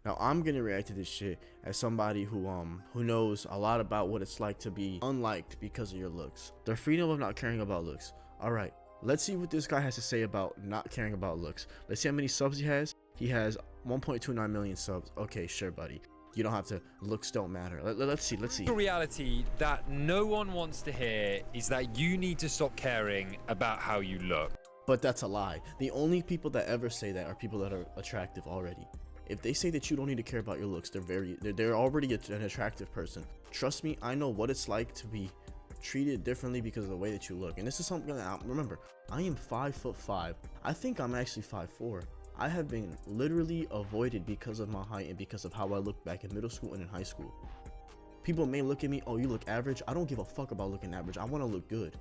Now I'm gonna react to this shit as somebody who knows a lot about what it's like to be unliked because of your looks. The freedom of not caring about looks. All right, let's see what this guy has to say about not caring about looks. Let's see how many subs he has. He has 1.29 million subs. Okay, sure, buddy. You don't have to. Looks don't matter. Let's see. The reality that no one wants to hear is that you need to stop caring about how you look. But that's a lie. The only people that ever say that are people that are attractive already. If they say that you don't need to care about your looks, they're already an attractive person. Trust me, I know what it's like to be treated differently because of the way that you look. And this is something that remember, I am 5'5". I think I'm actually 5'4". I have been literally avoided because of my height and because of how I looked back in middle school and in high school. People may look at me, oh, you look average. I don't give a fuck about looking average. I want to look good.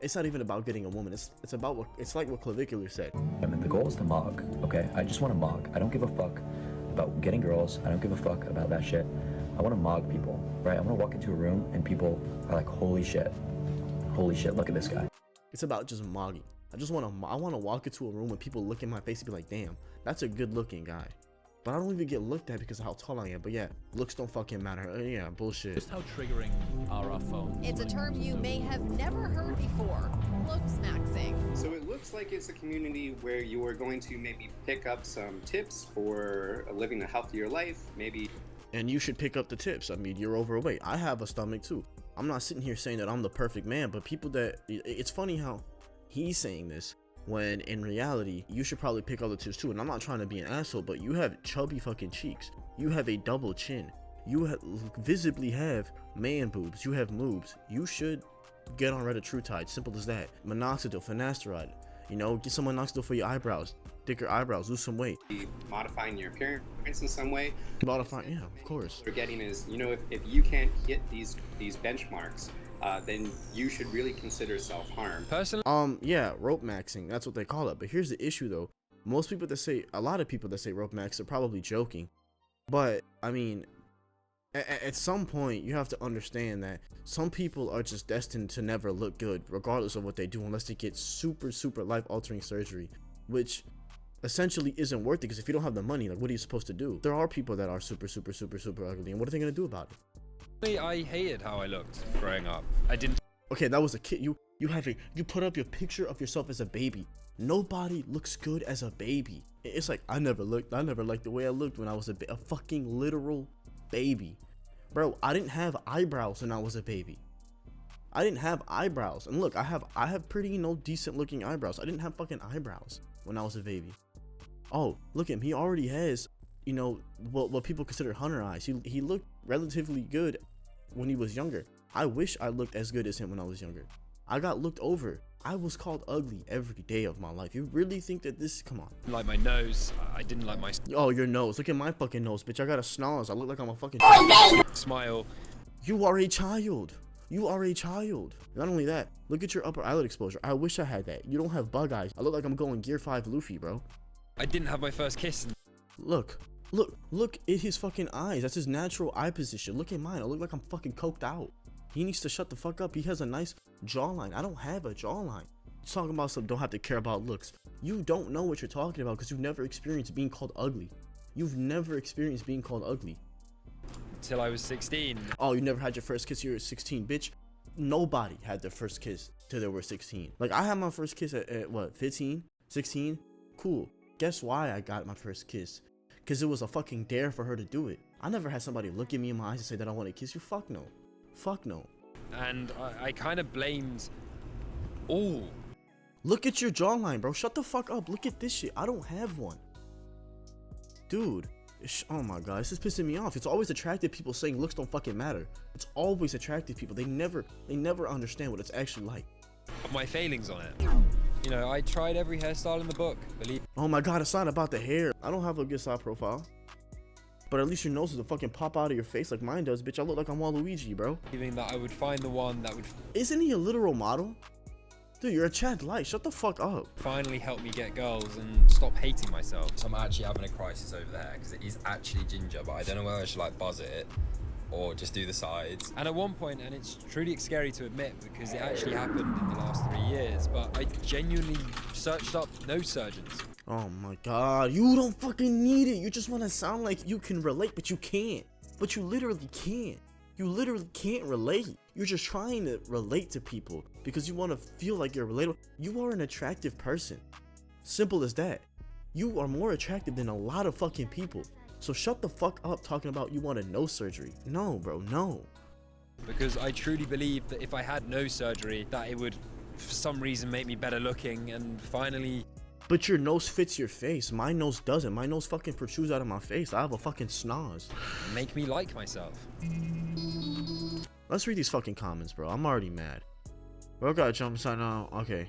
It's not even about getting a woman. It's about what, it's like what Clavicular said. I mean, the goal is to mog, okay? I just want to mog. I don't give a fuck about getting girls. I don't give a fuck about that shit. I want to mog people, right? I want to walk into a room and people are like, holy shit, look at this guy. It's about just mogging. I want to walk into a room and people look in my face and be like, damn, that's a good looking guy. But I don't even get looked at because of how tall I am. But yeah, looks don't fucking matter. Yeah, bullshit. Just how triggering are our phones? It's a term you may have never heard before. Looksmaxxing. So it looks like it's a community where you are going to maybe pick up some tips for living a healthier life, maybe. And you should pick up the tips. I mean, you're overweight. I have a stomach too. I'm not sitting here saying that I'm the perfect man, but people that, it's funny how he's saying this when in reality you should probably pick up the tips too. And I'm not trying to be an asshole, but you have chubby fucking cheeks, you have a double chin, you visibly have man boobs, you have moobs. You should get on Retatrutide, simple as that. Minoxidil, finasteride, you know, get some minoxidil for your eyebrows, thicker eyebrows, lose some weight. Modifying your appearance in some way. Modifying, yeah, of course. What we're getting is, you know, if you can't hit these benchmarks, then you should really consider self-harm. Personally, yeah, rope maxing, that's what they call it. But here's the issue though. Most people that say, a lot of people that say rope max are probably joking. But I mean, at some point you have to understand that some people are just destined to never look good regardless of what they do, unless they get super life-altering surgery, which essentially isn't worth it, because if you don't have the money, like, what are you supposed to do? There are people that are super ugly, and what are they gonna do about it? I hated how I looked growing up. I didn't. Okay, that was a kid. You put up your picture of yourself as a baby. Nobody looks good as a baby. It's like, I never liked the way I looked when I was a fucking literal baby. Bro, I didn't have eyebrows when I was a baby. I didn't have eyebrows. And look, I have pretty, you know, decent looking eyebrows. I didn't have fucking eyebrows when I was a baby. Oh, look at him. He already has, you know, what people consider hunter eyes. He looked relatively good when he was younger. I wish I looked as good as him when I was younger. I got looked over. I was called ugly every day of my life. You really think that this, come on. Like my nose, I didn't like my oh, your nose. Look at my fucking nose, bitch. I got a snarls. I look like I'm a fucking smile. You are a child. You are a child. Not only that, look at your upper eyelid exposure. I wish I had that. You don't have bug eyes. I look like I'm going Gear 5 Luffy, bro. I didn't have my first kiss. Look at his fucking eyes. That's his natural eye position. Look at mine. I look like I'm fucking coked out. He needs to shut the fuck up. He has a nice jawline. I don't have a jawline. You're talking about some don't have to care about looks. You don't know what you're talking about because you've never experienced being called ugly. You've never experienced being called ugly. Till I was 16. Oh, you never had your first kiss till you were 16, bitch? Nobody had their first kiss till they were 16. Like, I had my first kiss at what, 15? 16? Cool. Guess why I got my first kiss? Because it was a fucking dare for her to do it. I never had somebody look at me in my eyes and say that I want to kiss you. Fuck no. Fuck no. And I kind of blamed all. Look at your jawline, bro. Shut the fuck up. Look at this shit. I don't have one. Dude. Oh my god. This is pissing me off. It's always attractive people saying looks don't fucking matter. It's always attractive people. They never understand what it's actually like. My failings on it. You know, I tried every hairstyle in the book. Oh my god, it's not about the hair. I don't have a good side profile. But at least your nose doesn't fucking pop out of your face like mine does, bitch. I look like I'm Waluigi, bro. Believing that I would find the one that would... Isn't he a literal model? Dude, you're a Chad Light. Shut the fuck up. Finally help me get girls and stop hating myself. So I'm actually having a crisis over there because it is actually ginger, but I don't know whether I should like buzz it or just do the sides. And at one point, and it's truly scary to admit because it actually happened in the last 3 years, but I genuinely searched up nose surgeons. Oh my god, you don't fucking need it. You just want to sound like you can relate, but you can't. But you literally can't. You literally can't relate. You're just trying to relate to people because you want to feel like you're relatable. You are an attractive person. Simple as that. You are more attractive than a lot of fucking people. So shut the fuck up talking about you want a nose surgery. No, bro, no. Because I truly believe that if I had no surgery, that it would, for some reason, make me better looking and finally... But your nose fits your face. My nose doesn't. My nose fucking protrudes out of my face. I have a fucking schnoz. make me like myself. Let's read these fucking comments, bro. I'm already mad. Bro, got jump sign now. Okay.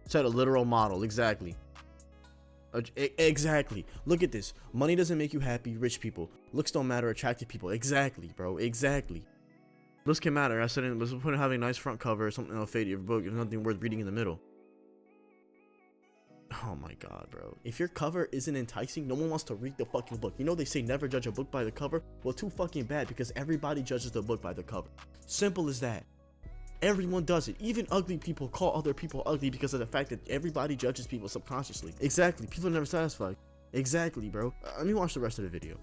Said a literal model. Exactly. Exactly. Look at this. Money doesn't make you happy. Rich people. Looks don't matter. Attractive people. Exactly, bro. Exactly. Looks can matter. I said it was the point of having a nice front cover or something that'll fade your book. There's nothing worth reading in the middle. Oh my god, bro. If your cover isn't enticing, no one wants to read the fucking book. You know they say never judge a book by the cover? Well, too fucking bad because everybody judges the book by the cover. Simple as that. Everyone does it. Even ugly people call other people ugly because of the fact that everybody judges people subconsciously. Exactly. People are never satisfied. Exactly, bro. Let me watch the rest of the video.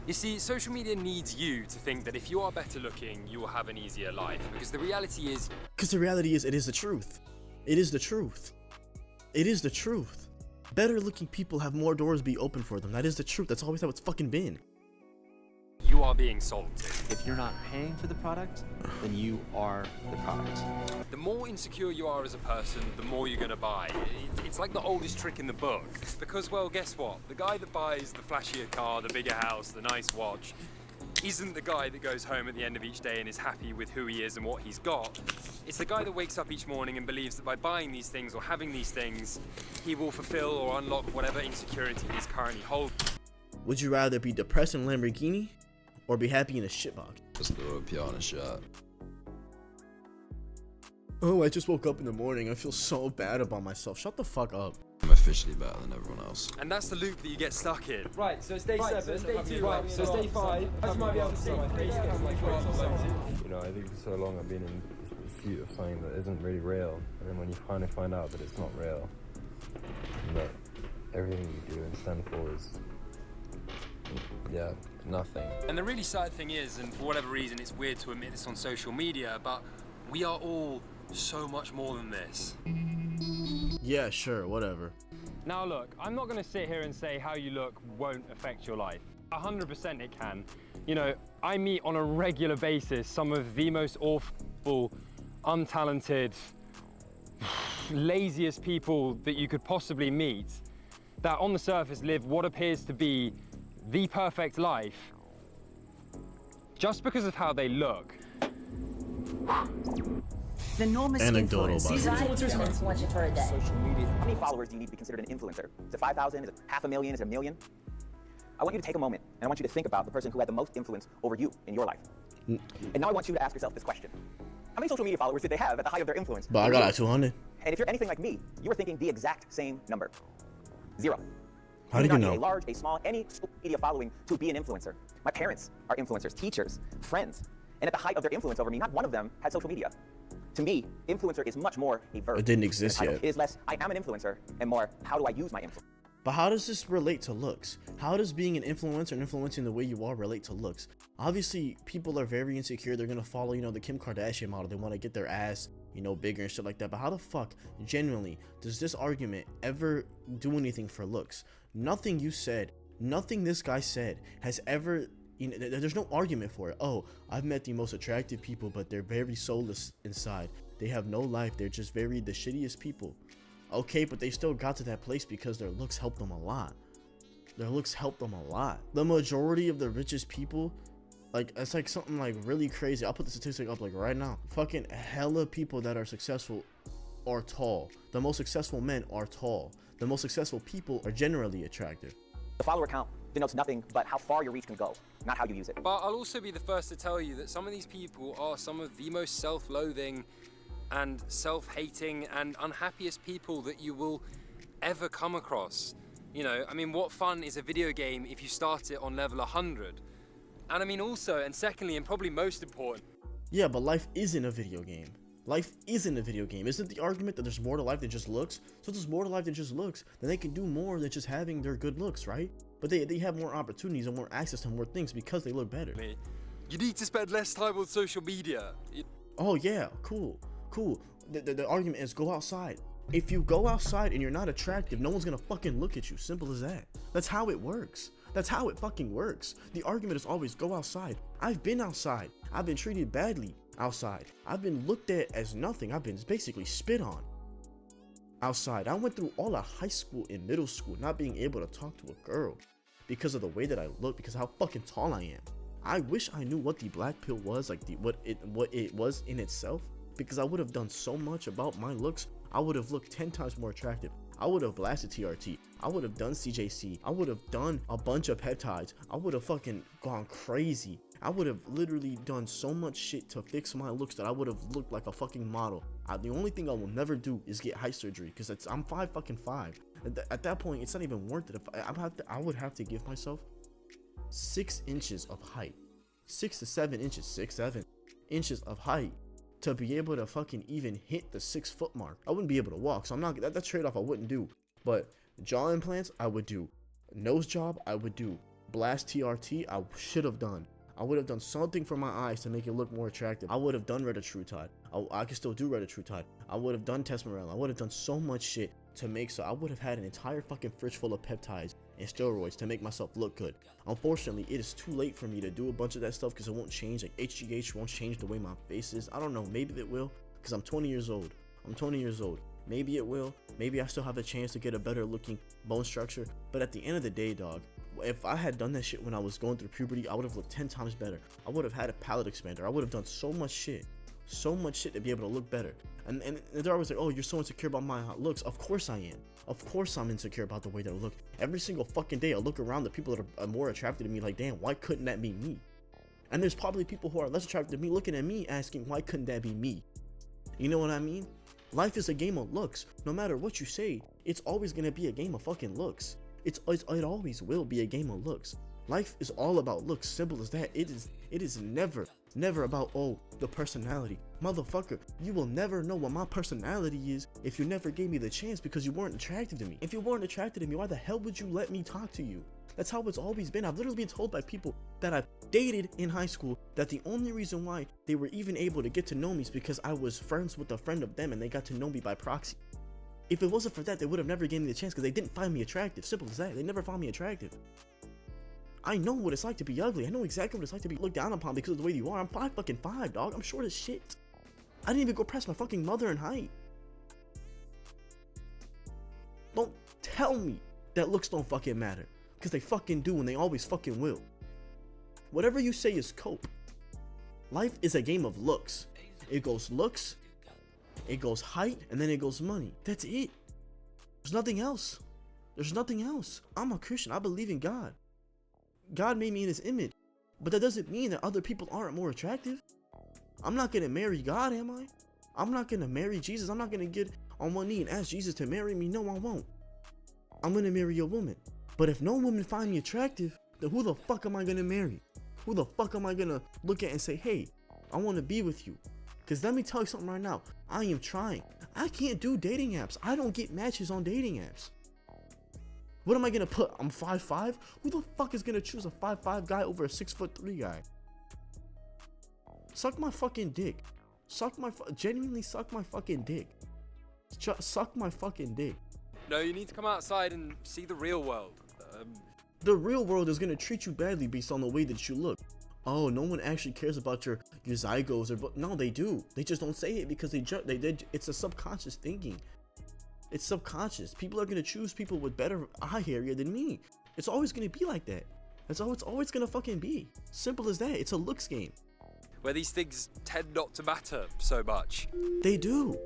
You see, social media needs you to think that if you are better looking, you will have an easier life. Because the reality is... Because the reality is, it is the truth. It is the truth. It is the truth. Better looking people have more doors be open for them. That is the truth. That's always how it's fucking been. you are being sold to. If you're not paying for the product, then you are the product. The more insecure you are as a person, the more you're gonna buy. It's like the oldest trick in the book. Because, well, guess what? The guy that buys the flashier car, the bigger house, the nice watch, isn't the guy that goes home at the end of each day and is happy with who he is and what he's got. It's the guy that wakes up each morning and believes that by buying these things or having these things, he will fulfill or unlock whatever insecurity he's currently holding. Would you rather be depressed in a Lamborghini or be happy in a shitbox? Just throw a piano shot. Oh, I just woke up in the morning. I feel so bad about myself. Shut the fuck up. I'm officially better than everyone else. And that's the loop that you get stuck in. Right, so it's day 7, so it's day 2, right, so it's day 5. As you might be able to see, You know, I think for so long I've been in pursuit of something that isn't really real, and then when you finally find out that it's not real, and that everything you do and stand for is, yeah, nothing. And the really sad thing is, and for whatever reason it's weird to admit this on social media, but we are all so much more than this. Yeah, sure, whatever. Now look, I'm not going to sit here and say how you look won't affect your life. 100% it can. You know, I meet on a regular basis some of the most awful, untalented, laziest people that you could possibly meet, that on the surface live what appears to be the perfect life just because of how they look. The enormous Anecdotal, influence. These influencers and influencers for a day. Social media. How many followers do you need to be considered an influencer? Is it 5,000? Is it 500,000? Is it 1 million? I want you to take a moment and I want you to think about the person who had the most influence over you in your life. And now I want you to ask yourself this question. How many social media followers did they have at the height of their influence? But I got like 200. And if you're anything like me, you were thinking the exact same number. 0. How do you know? A large, a small, any social media following to be an influencer. My parents are influencers, teachers, friends. And at the height of their influence over me, not one of them had social media. To me, influencer is much more a verb. It didn't exist yet. It is less, I am an influencer, and more, how do I use my influence? But how does this relate to looks? How does being an influencer and influencing the way you are relate to looks? Obviously, people are very insecure. They're gonna follow, you know, the Kim Kardashian model. They want to get their ass, you know, bigger and shit like that. But how the fuck, genuinely, does this argument ever do anything for looks? Nothing you said, nothing this guy said has ever, you know, there's no argument for it. Oh, I've met the most attractive people, but they're very soulless inside. They have no life. They're just very the shittiest people. Okay, but they still got to that place because their looks helped them a lot. Their looks helped them a lot. The majority of the richest people, like, it's like something like really crazy. I'll put the statistic up like right now. Fucking hella people that are successful are tall. The most successful men are tall. The most successful people are generally attractive. The follower count denotes nothing but how far your reach can go, not how you use it. But I'll also be the first to tell you that some of these people are some of the most self-loathing and self-hating and unhappiest people that you will ever come across. You know, I mean, what fun is a video game if you start it on level 100? And I mean also, and secondly, and probably most important. Yeah, but life isn't a video game. Life isn't a video game. Isn't the argument that there's more to life than just looks? So if there's more to life than just looks, then they can do more than just having their good looks, right? But they have more opportunities and more access to more things because they look better. You need to spend less time on social media. Oh yeah, cool. The argument is go outside. If you go outside and you're not attractive, no one's gonna fucking look at you. Simple as that. That's how it works. That's how it fucking works. The argument is always go outside. I've been outside. I've been treated badly outside. I've been looked at as nothing. I've been basically spit on outside. I went through all of high school and middle school not being able to talk to a girl because of the way that I look, because of how fucking tall I am. I wish I knew what the black pill was, like what it was in itself, because I would have done so much about my looks. I would have looked 10 times more attractive. I would have blasted TRT. I would have done CJC. I would have done a bunch of peptides. I would have fucking gone crazy. I would have literally done so much shit to fix my looks that I would have looked like a fucking model. The only thing I will never do is get height surgery because I'm 5'5". At that point, it's not even worth it. I would have to give myself 6 inches of height, 6 to 7 inches, 6-7 inches of height to be able to fucking even hit the 6 foot mark. I wouldn't be able to walk, so I'm not. That trade-off I wouldn't do. But jaw implants I would do. Nose job I would do. Blast TRT I should have done. I would have done something for my eyes to make it look more attractive. I would have done retatrutide. I could still do retatrutide. I would have done tesmerel. I would have done so much shit to make so I would have had an entire fucking fridge full of peptides and steroids to make myself look good. Unfortunately, it is too late for me to do a bunch of that stuff because it won't change. Like HGH won't change the way my face is. I don't know. Maybe it will because I'm 20 years old. I'm 20 years old. Maybe it will. Maybe I still have a chance to get a better looking bone structure. But at the end of the day, dog, if I had done that shit when I was going through puberty, I would have looked 10 times better. I would have had a palate expander. I would have done so much shit to be able to look better. And they're always like, oh, you're so insecure about my looks. Of course I am. Of course I'm insecure about the way that I look. Every single fucking day I look around the people that are more attracted to me like, damn, why couldn't that be me? And there's probably people who are less attracted to me looking at me asking, why couldn't that be me? You know what I mean? Life is a game of looks. No matter what you say, it's always gonna be a game of fucking looks. It always will be a game of looks. Life is all about looks. Simple as that. It is never about, oh, the personality. Motherfucker, you will never know what my personality is if you never gave me the chance because you weren't attracted to me. If you weren't attracted to me, why the hell would you let me talk to you? That's how it's always been. I've literally been told by people that I've dated in high school that the only reason why they were even able to get to know me is because I was friends with a friend of them and they got to know me by proxy. If it wasn't for that, they would have never given me the chance because they didn't find me attractive. Simple as that. They never found me attractive. I know what it's like to be ugly. I know exactly what it's like to be looked down upon because of the way you are. I'm 5'5", dog. I'm short as shit. I didn't even go past my fucking mother in height. Don't tell me that looks don't fucking matter. Because they fucking do and they always fucking will. Whatever you say is cope. Life is a game of looks. It goes looks, it goes height, and then it goes money. That's it. There's nothing else. There's nothing else. I'm a Christian. I believe in God. God made me in his image. But that doesn't mean that other people aren't more attractive. I'm not gonna marry God, am I? I'm not gonna marry Jesus. I'm not gonna get on one knee and ask Jesus to marry me. No, I won't. I'm gonna marry a woman. But if no women find me attractive, then who the fuck am I gonna marry? Who the fuck am I gonna look at and say, hey, I wanna be with you? Because let me tell you something right now. I am trying. I can't do dating apps. I don't get matches on dating apps. What am I gonna put? I'm 5'5"? Who the fuck is gonna choose a 5'5" guy over a 6'3" guy? Suck my fucking dick. Genuinely suck my fucking dick. Suck my fucking dick. No, you need to come outside and see the real world. The real world is gonna treat you badly based on the way that you look. Oh, no one actually cares about your zygos but no, they do. They just don't say it because it's a subconscious thinking. It's subconscious. People are gonna choose people with better eye area than me. It's always gonna be like that. That's how it's always gonna fucking be. Simple as that. It's a looks game. Where these things tend not to matter so much. They do.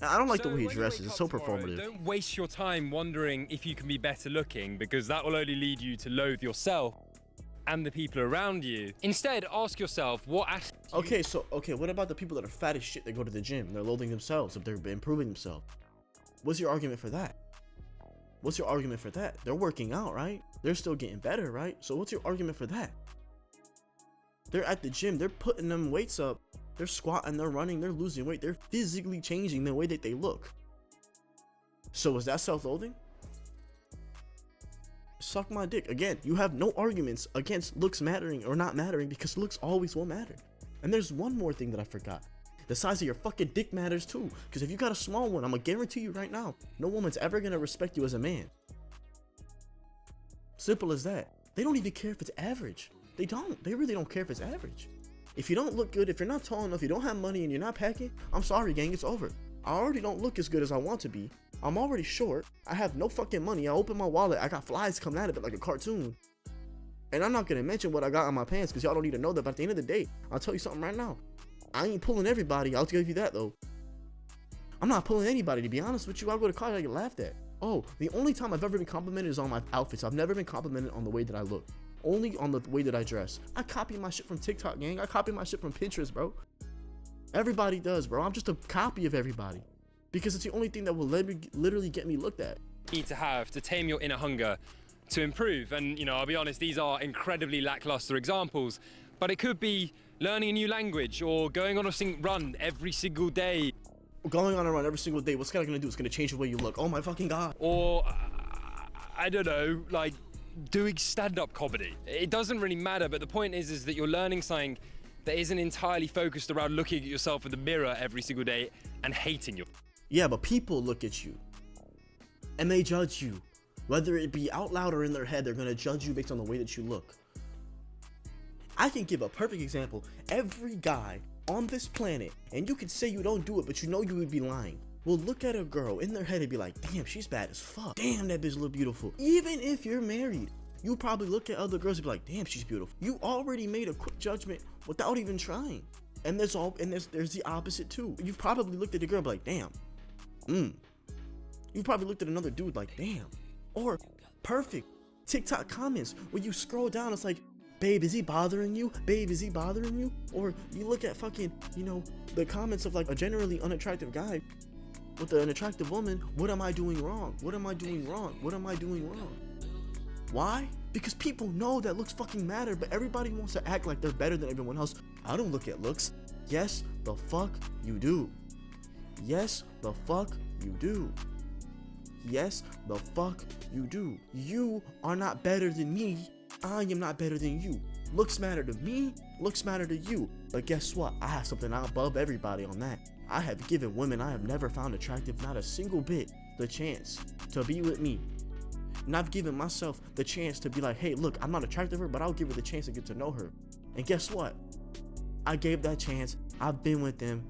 I don't like the way he dresses. It's so performative. Don't waste your time wondering if you can be better looking, because that will only lead you to loathe yourself and the people around you. Instead, ask yourself what Okay, what about the people that are fat as shit that go to the gym? They're loathing themselves if they're improving themselves. What's your argument for that? What's your argument for that? They're working out, right? They're still getting better, right? So what's your argument for that? They're at the gym, they're putting them weights up, they're squatting, they're running, they're losing weight, they're physically changing the way that they look. So is that self-loathing? Suck my dick. Again, you have no arguments against looks mattering or not mattering because looks always will matter. And there's one more thing that I forgot. The size of your fucking dick matters too. Because if you got a small one, I'm gonna guarantee you right now, no woman's ever gonna respect you as a man. Simple as that. They don't even care if it's average. They don't. They really don't care if it's average. If you don't look good, if you're not tall enough, you don't have money, and you're not packing, I'm sorry, gang, it's over. I already don't look as good as I want to be. I'm already short. I have no fucking money. I open my wallet. I got flies coming out of it like a cartoon. And I'm not going to mention what I got on my pants because y'all don't need to know that. But at the end of the day, I'll tell you something right now. I ain't pulling everybody. I'll give you that, though. I'm not pulling anybody, to be honest with you. I'll go to college, I get laughed at. Oh, the only time I've ever been complimented is on my outfits. I've never been complimented on the way that I look. Only on the way that I dress. I copy my shit from TikTok, gang. I copy my shit from Pinterest, bro. Everybody does, bro. I'm just a copy of everybody. Because it's the only thing that will literally get me looked at. Need to have to tame your inner hunger to improve. And, you know, I'll be honest, these are incredibly lackluster examples. But it could be learning a new language or going on a run every single day. Going on a run every single day, what's that gonna do? It's gonna change the way you look. Oh my fucking God. Or, I don't know, like doing stand-up comedy. It doesn't really matter, but the point is that you're learning something that isn't entirely focused around looking at yourself in the mirror every single day and hating you. Yeah, but people look at you and they judge you. Whether it be out loud or in their head, they're gonna judge you based on the way that you look. I can give a perfect example. Every guy on this planet, and you can say you don't do it, but you know you would be lying, will look at a girl in their head and be like, damn, she's bad as fuck. Damn, that bitch look beautiful. Even if you're married, you probably look at other girls and be like, damn, she's beautiful. You already made a quick judgment without even trying. And there's the opposite too. You've probably looked at a girl and be like, damn. You probably looked at another dude like, damn. Or perfect TikTok comments where you scroll down, it's like, babe, is he bothering you? Babe, is he bothering you? Or you look at fucking, you know, the comments of like a generally unattractive guy with an attractive woman. What am I doing wrong? What am I doing wrong? What am I doing wrong? Why? Because people know that looks fucking matter, but everybody wants to act like they're better than everyone else. I don't look at looks. Yes, the fuck you do. Yes, the fuck you do. Yes, the fuck you do. You are not better than me. I am not better than you. Looks matter to me, looks matter to you. But guess what? I have something above everybody on that. I have given women I have never found attractive, not a single bit, the chance to be with me. And I've given myself the chance to be like, hey, look, I'm not attracted to her, but I'll give her the chance to get to know her. And guess what? I gave that chance. I've been with them.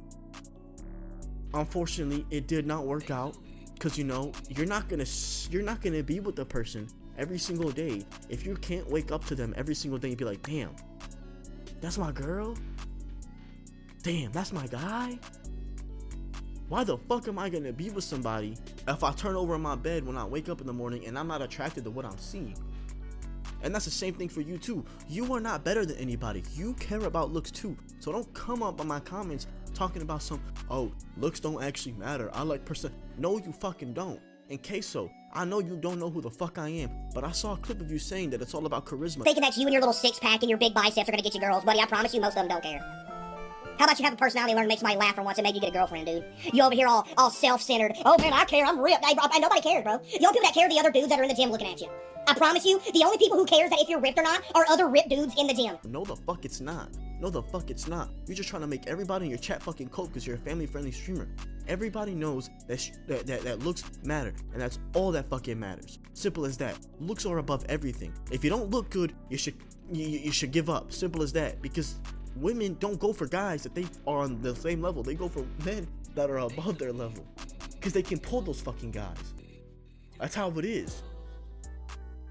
Unfortunately, it did not work out. Cause you know, you're not gonna be with the person every single day if you can't wake up to them every single day and be like, damn, that's my girl. Damn, that's my guy. Why the fuck am I gonna be with somebody if I turn over in my bed when I wake up in the morning and I'm not attracted to what I'm seeing? And that's the same thing for you too. You are not better than anybody. You care about looks too. So don't come up on my comments talking about some, oh, looks don't actually matter. I like person. No, you fucking don't. In queso, I know you don't know who the fuck I am, but I saw a clip of you saying that it's all about charisma. Thinking that you and your little six-pack and your big biceps are gonna get you girls, buddy. I promise you most of them don't care. How about you have a personality and learn to make somebody laugh for once and maybe you get a girlfriend, dude? You over here all self-centered. Oh man, I care, I'm ripped. And nobody cares, bro. The only people that care are the other dudes that are in the gym looking at you. I promise you, the only people who cares that if you're ripped or not are other ripped dudes in the gym. No the fuck it's not. No the fuck it's not. You're just trying to make everybody in your chat fucking cope because you're a family-friendly streamer. Everybody knows that looks matter, and that's all that fucking matters. Simple as that. Looks are above everything. If you don't look good, you should give up. Simple as that. Because women don't go for guys that they are on the same level. They go for men that are above their level. Because they can pull those fucking guys. That's how it is.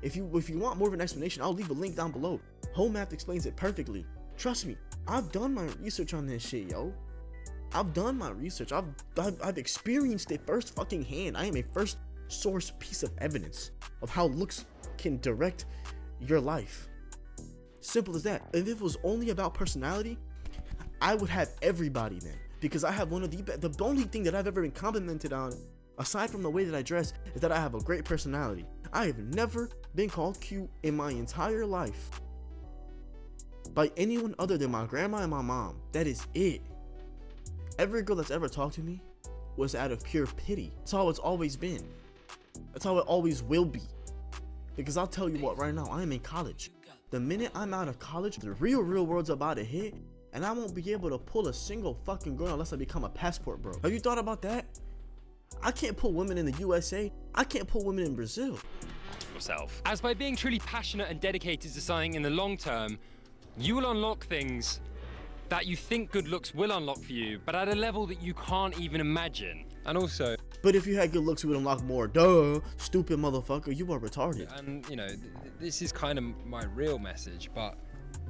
If you want more of an explanation, I'll leave a link down below. Home Math explains it perfectly. Trust me, I've done my research on this shit, yo. I've done my research. I've experienced it first fucking hand. I am a first source piece of evidence of how looks can direct your life. Simple as that. If it was only about personality, I would have everybody then. Because I have one of the only thing that I've ever been complimented on, aside from the way that I dress, is that I have a great personality. I have never been called cute in my entire life. by anyone other than my grandma and my mom. That is it. Every girl that's ever talked to me was out of pure pity. That's how it's always been. That's how it always will be. Because I'll tell you what, right now, I am in college. The minute I'm out of college, the real world's about to hit, and I won't be able to pull a single fucking girl unless I become a passport bro. Have you thought about that? I can't pull women in the USA. I can't pull women in Brazil. Yourself. As by being truly passionate and dedicated to something in the long term, you will unlock things that you think good looks will unlock for you, but at a level that you can't even imagine. And also, but if you had good looks, you would unlock more. Duh, stupid motherfucker, you are retarded. And you know, this is kind of my real message, but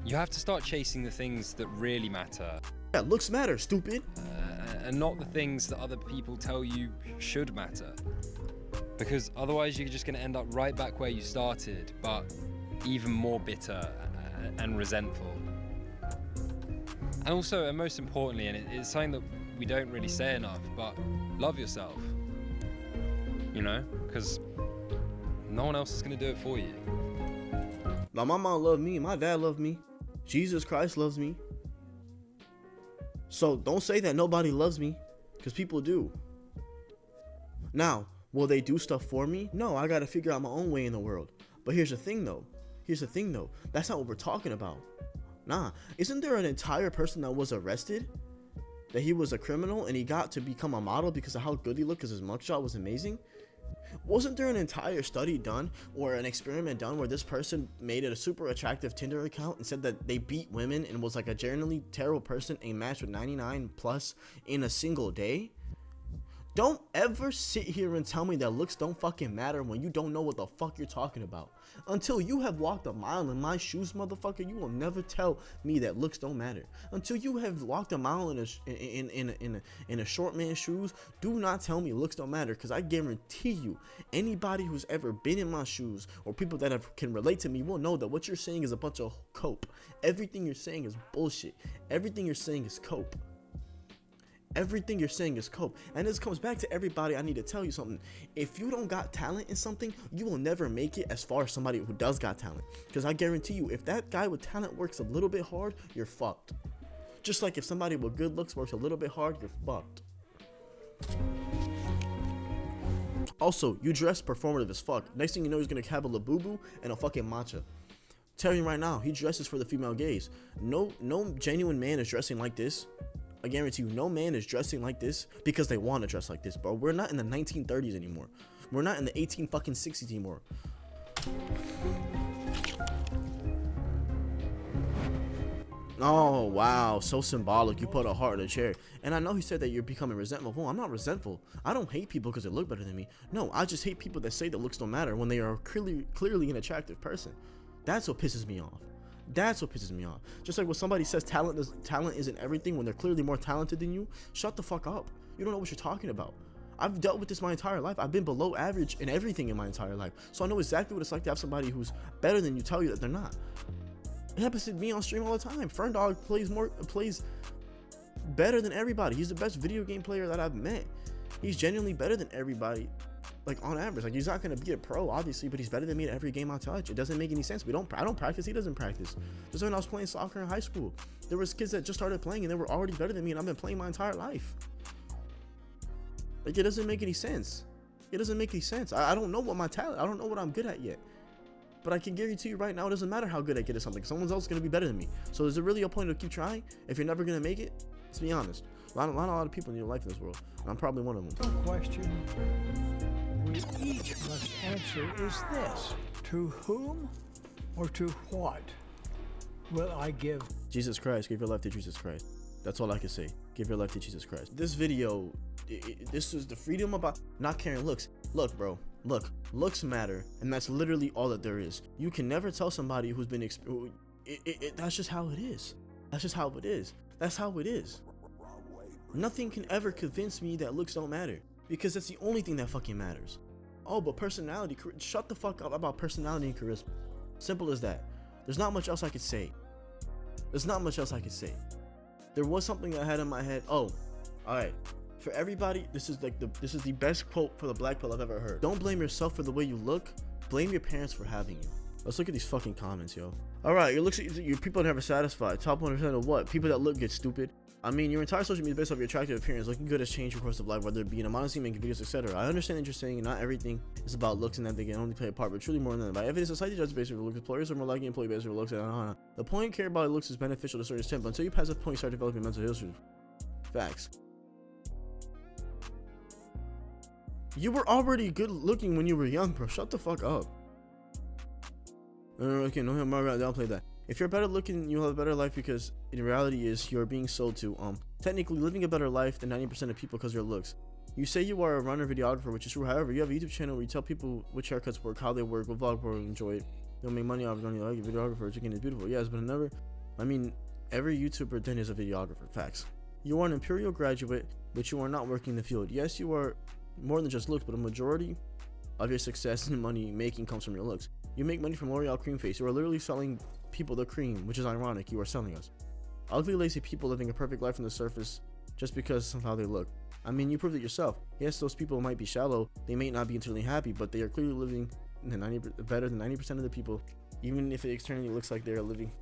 you have to start chasing the things that really matter. Yeah, looks matter, stupid. And not the things that other people tell you should matter. Because otherwise you're just gonna end up right back where you started, but even more bitter and resentful. And also, and most importantly, and it's something that we don't really say enough, but love yourself. You know, because no one else is gonna do it for you. My mama loved me, my dad loved me, Jesus Christ loves me. So don't say that nobody loves me, because people do. Now, will they do stuff for me? No, I gotta figure out my own way in the world. But here's the thing though, that's not what we're talking about. Nah, isn't there an entire person that was arrested? That he was a criminal and he got to become a model because of how good he looked, because his mugshot was amazing? Wasn't there an entire study done or an experiment done where this person made it a super attractive Tinder account and said that they beat women and was like a generally terrible person and matched with 99 plus in a single day? Don't ever sit here and tell me that looks don't fucking matter when you don't know what the fuck you're talking about. Until you have walked a mile in my shoes, motherfucker, you will never tell me that looks don't matter. Until you have walked a mile in a short man's shoes, do not tell me looks don't matter, because I guarantee you, anybody who's ever been in my shoes or people that can relate to me will know that what you're saying is a bunch of cope. Everything you're saying is bullshit. Everything you're saying is cope. Everything you're saying is cope. And this comes back to everybody. I need to tell you something. If you don't got talent in something, you will never make it as far as somebody who does got talent. Because I guarantee you, if that guy with talent works a little bit hard, you're fucked. Just like if somebody with good looks works a little bit hard, you're fucked. Also, you dress performative as fuck. Next thing you know, he's gonna have a labubu and a fucking matcha. Tell you right now, he dresses for the female gaze. No genuine man is dressing like this. I guarantee you, no man is dressing like this because they want to dress like this, bro. We're not in the 1930s anymore. We're not in the 1860s anymore. Oh, wow. So symbolic. You put a heart in a chair. And I know he said that you're becoming resentful. Well, I'm not resentful. I don't hate people because they look better than me. No, I just hate people that say that looks don't matter when they are clearly an attractive person. That's what pisses me off. That's what pisses me off. Just like when somebody says talent isn't everything when they're clearly more talented than you, shut the fuck up. You don't know what you're talking about. I've dealt with this my entire life. I've been below average in everything in my entire life. So I know exactly what it's like to have somebody who's better than you tell you that they're not. It happens to me on stream all the time. Ferndog plays better than everybody. He's the best video game player that I've met. He's genuinely better than everybody. Like on average, like he's not gonna be a pro, obviously, but he's better than me at every game I touch. It doesn't make any sense. I don't practice. He doesn't practice. Just when I was playing soccer in high school, there was kids that just started playing and they were already better than me, and I've been playing my entire life. Like it doesn't make any sense. It doesn't make any sense. I don't know what my talent. I don't know what I'm good at yet. But I can guarantee you right now, it doesn't matter how good I get at something. Someone else is gonna be better than me. So is it really a point to keep trying if you're never gonna make it? Let's be honest. A lot of people in your life in this world, and I'm probably one of them. The question we each must answer is this: to whom or to what will I give? Jesus Christ. Give your life to Jesus Christ. That's all I can say. Give your life to Jesus Christ. This video, this is the freedom about not caring looks. Look, bro. Look, looks matter, and that's literally all that there is. You can never tell somebody who's been that's just how it is. That's just how it is. That's how it is. Nothing can ever convince me that looks don't matter, because that's the only thing that fucking matters. Oh, but personality, shut the fuck up about personality and charisma. Simple as that. There's not much else I could say. There's not much else I could say. There was something I had in my head. Oh, all right. For everybody, this is the best quote for the black pill I've ever heard. Don't blame yourself for the way you look. Blame your parents for having you. Let's look at these fucking comments, yo. Alright, your people are never satisfied. Top 1% of what? People that look good, stupid. I mean, your entire social media is based off your attractive appearance. Looking good has changed your course of life, whether it be in a modesty, making videos, etc. I understand that you're saying not everything is about looks and that they can only play a part, but truly more than that. By evidence, society judges based on looks. Employers are more likely employee based on looks. The point you care about looks is beneficial to a certain extent, but until you pass that point, you start developing mental issues. Facts. You were already good looking when you were young, bro. Shut the fuck up. Okay, no, Margaret, downplay that. If you're better looking, you'll have a better life because in reality is you're being sold to technically living a better life than 90% of people because of your looks. You say you are a runner videographer, which is true. However, you have a YouTube channel where you tell people which haircuts work, how they work, what vlog work, enjoy it. You'll make money off running like a videographer. Chicken is beautiful, yes, but every YouTuber then is a videographer. Facts. You are an Imperial graduate, but you are not working in the field. Yes, you are more than just looks, but a majority of your success and money making comes from your looks. You make money from L'Oreal cream face. You are literally selling people the cream, which is ironic. You are selling us. Ugly, lazy people living a perfect life on the surface just because of how they look. I mean, you proved it yourself. Yes, those people might be shallow. They may not be internally happy, but they are clearly living better than 90% of the people, even if it externally looks like they are living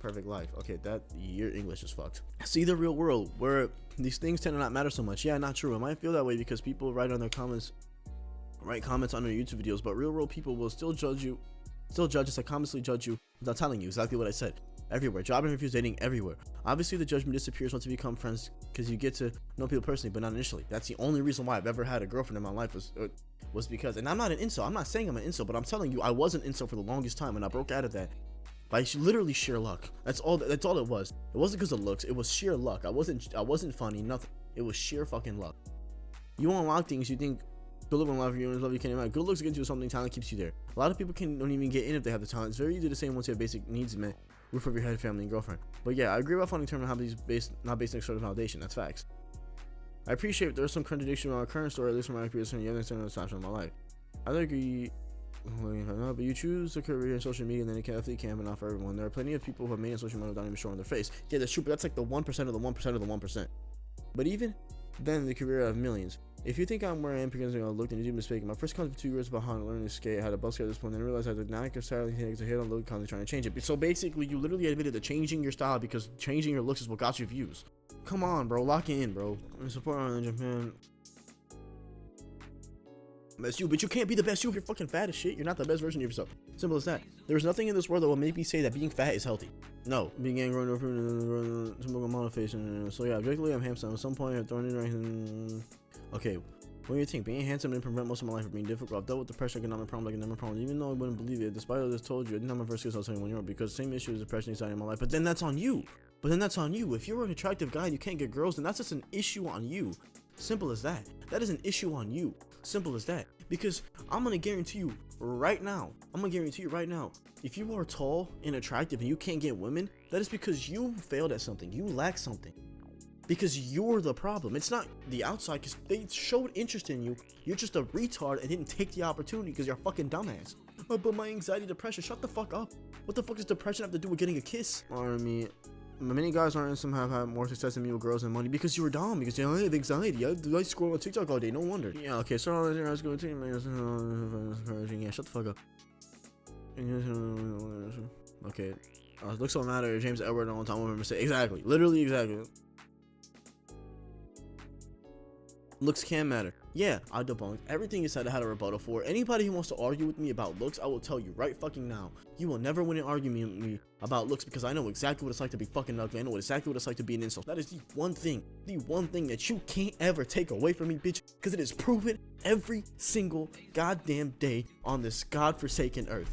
perfect life. Okay, your English is fucked. See the real world where these things tend to not matter so much. Yeah, not true. It might feel that way because people write comments on their YouTube videos, but real world people will still judge us, like constantly judge you without telling you exactly what I said. Everywhere, job interviews, dating, everywhere. Obviously the judgment disappears once you become friends because you get to know people personally, but not initially. That's the only reason why I've ever had a girlfriend in my life was because, and I'm not an incel, I'm not saying I'm an incel, but I'm telling you I was an incel for the longest time and I broke out of that by literally sheer luck. That's all it was. It wasn't because of looks, it was sheer luck. I wasn't funny, nothing. It was sheer fucking luck. You unlock things you think good looking life, you love, you can't imagine. Good looks get you something, talent keeps you there. A lot of people don't even get in if they have the talent. It's very easy to say once you have basic needs met, roof over your head, family, and girlfriend. But yeah, I agree about finding term hobbies not based on external validation. That's facts. I appreciate there's some contradiction in our current story, at least from my experience in the other snapshot of my life. I agree, but you choose a career in social media, and then it definitely can, but not for everyone. There are plenty of people who have made it in social media without even showing their face. Yeah, that's true, but that's like the 1% of the 1% of the 1%. But even then, the career of millions. If you think I'm where I am because I looked, and you did mistake. My first concept 2 years behind learning to skate. I had a bus skate at this point, then I realized I did not necessarily take a hit on look, constantly trying to change it. So basically, you literally admitted to changing your style because changing your looks is what got you views. Come on, bro, lock it in, bro. Support on Japan. Best you, but you can't be the best you if you're fucking fat as shit. You're not the best version of yourself. Simple as that. There's nothing in this world that will make me say that being fat is healthy. No, being angry, motivation. So yeah, objectively, I'm handsome. At some point, I've thrown in right. Okay, what do you think? Being handsome didn't prevent most of my life from being difficult. I've dealt with depression, economic problem, like economic problem. Even though I wouldn't believe it, despite all this told you, I didn't have my first kiss. I was 21 years old because the same issue as depression inside in my life. But then that's on you. If you're an attractive guy and you can't get girls, then that's just an issue on you. Simple as that. That is an issue on you. Simple as that. Because I'm gonna guarantee you right now. If you are tall and attractive and you can't get women, that is because you failed at something. You lack something. Because you're the problem. It's not the outside, because they showed interest in you. You're just a retard and didn't take the opportunity because you're a fucking dumbass. Oh, but my anxiety, depression, shut the fuck up. What the fuck does depression have to do with getting a kiss? Many guys aren't some have had more success than me with girls and money because you were dumb, because you have anxiety. I scroll on TikTok all day, no wonder. Yeah, okay, so I was going to yeah, shut the fuck up. Okay, looks don't matter. James Edward on time over mistake. Exactly, literally exactly. Looks can matter. Yeah, I debunked everything you said. I had a rebuttal for. Anybody who wants to argue with me about looks, I will tell you right fucking now, you will never win an argument with me about looks because I know exactly what it's like to be fucking ugly. I know exactly what it's like to be an insult. That is the one thing that you can't ever take away from me, bitch, because it is proven every single goddamn day on this godforsaken earth.